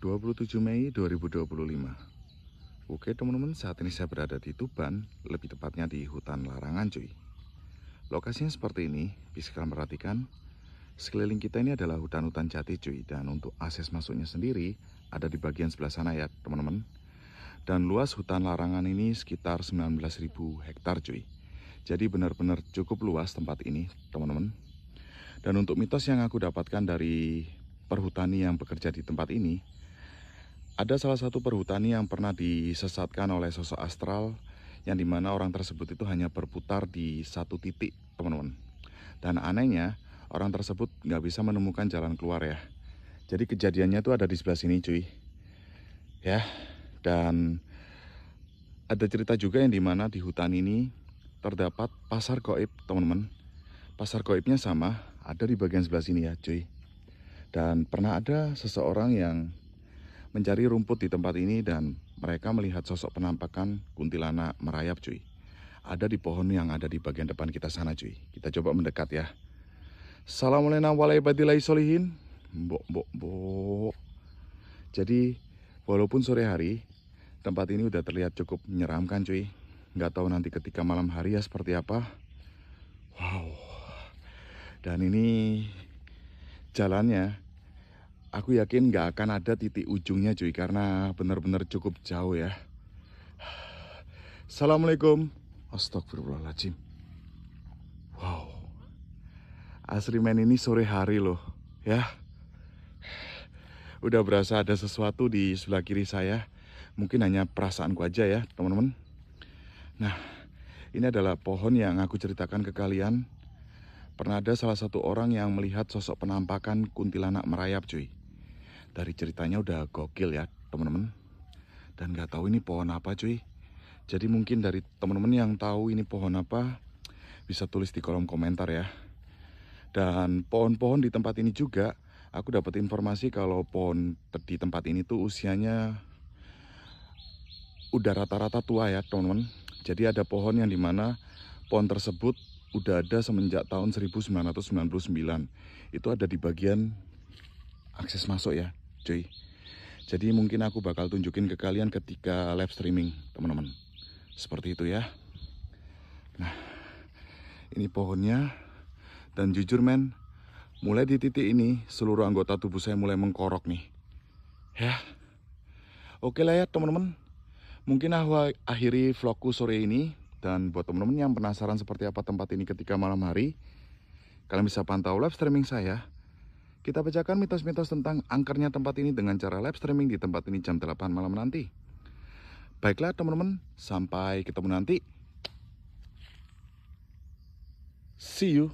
27 Mei 2025. Oke teman-teman, saat ini saya berada di Tuban, lebih tepatnya di hutan larangan cuy. Lokasinya seperti ini, bisa kalian perhatikan. Sekeliling kita ini adalah hutan-hutan jati cuy. Dan untuk akses masuknya sendiri, ada di bagian sebelah sana ya teman-teman. Dan luas hutan larangan ini sekitar 19.000 hektar cuy. Jadi benar-benar cukup luas tempat ini teman-teman. Dan untuk mitos yang aku dapatkan dari perhutani yang bekerja di tempat ini, ada salah satu perhutani yang pernah disesatkan oleh sosok astral, yang dimana orang tersebut itu hanya berputar di satu titik teman-teman. Dan anehnya orang tersebut nggak bisa menemukan jalan keluar ya. Jadi kejadiannya itu ada di sebelah sini cuy ya. Dan ada cerita juga yang dimana di hutan ini terdapat pasar gaib teman-teman. Pasar gaibnya sama, ada di bagian sebelah sini ya cuy. Dan pernah ada seseorang yang mencari rumput di tempat ini dan mereka melihat sosok penampakan kuntilanak merayap cuy. Ada di pohon yang ada di bagian depan kita sana cuy. Kita coba mendekat ya. Assalamualaikum warahmatullahi wabarakatuh. Mbok. Jadi walaupun sore hari, tempat ini udah terlihat cukup menyeramkan cuy. Nggak tahu nanti ketika malam hari ya seperti apa. Wow. Dan ini jalannya, aku yakin nggak akan ada titik ujungnya cuy, karena benar-benar cukup jauh ya. Assalamualaikum. Astagfirullahaladzim. Wow. Asli men, ini sore hari loh ya. Udah berasa ada sesuatu di sebelah kiri saya. Mungkin hanya perasaanku aja ya teman-teman. Nah, ini adalah pohon yang aku ceritakan ke kalian. Pernah ada salah satu orang yang melihat sosok penampakan kuntilanak merayap cuy. Dari ceritanya udah gokil ya teman-teman. Dan gak tahu ini pohon apa cuy. Jadi mungkin dari teman-teman yang tahu ini pohon apa, bisa tulis di kolom komentar ya. Dan pohon-pohon di tempat ini juga, aku dapat informasi kalau pohon di tempat ini tuh usianya udah rata-rata tua ya teman-teman. Jadi ada pohon yang dimana pohon tersebut udah ada semenjak tahun 1999. Itu ada di bagian akses masuk ya cuy. Jadi mungkin aku bakal tunjukin ke kalian ketika live streaming teman-teman. Seperti itu ya. Nah, ini pohonnya. Dan jujur men, mulai di titik ini seluruh anggota tubuh saya mulai mengkorok nih ya. Oke lah ya teman-teman, mungkin aku akhiri vlogku sore ini. Dan buat teman-teman yang penasaran seperti apa tempat ini ketika malam hari, kalian bisa pantau live streaming saya. Kita bacakan mitos-mitos tentang angkernya tempat ini dengan cara live streaming di tempat ini jam 8 malam nanti. Baiklah teman-teman, sampai ketemu nanti. See you.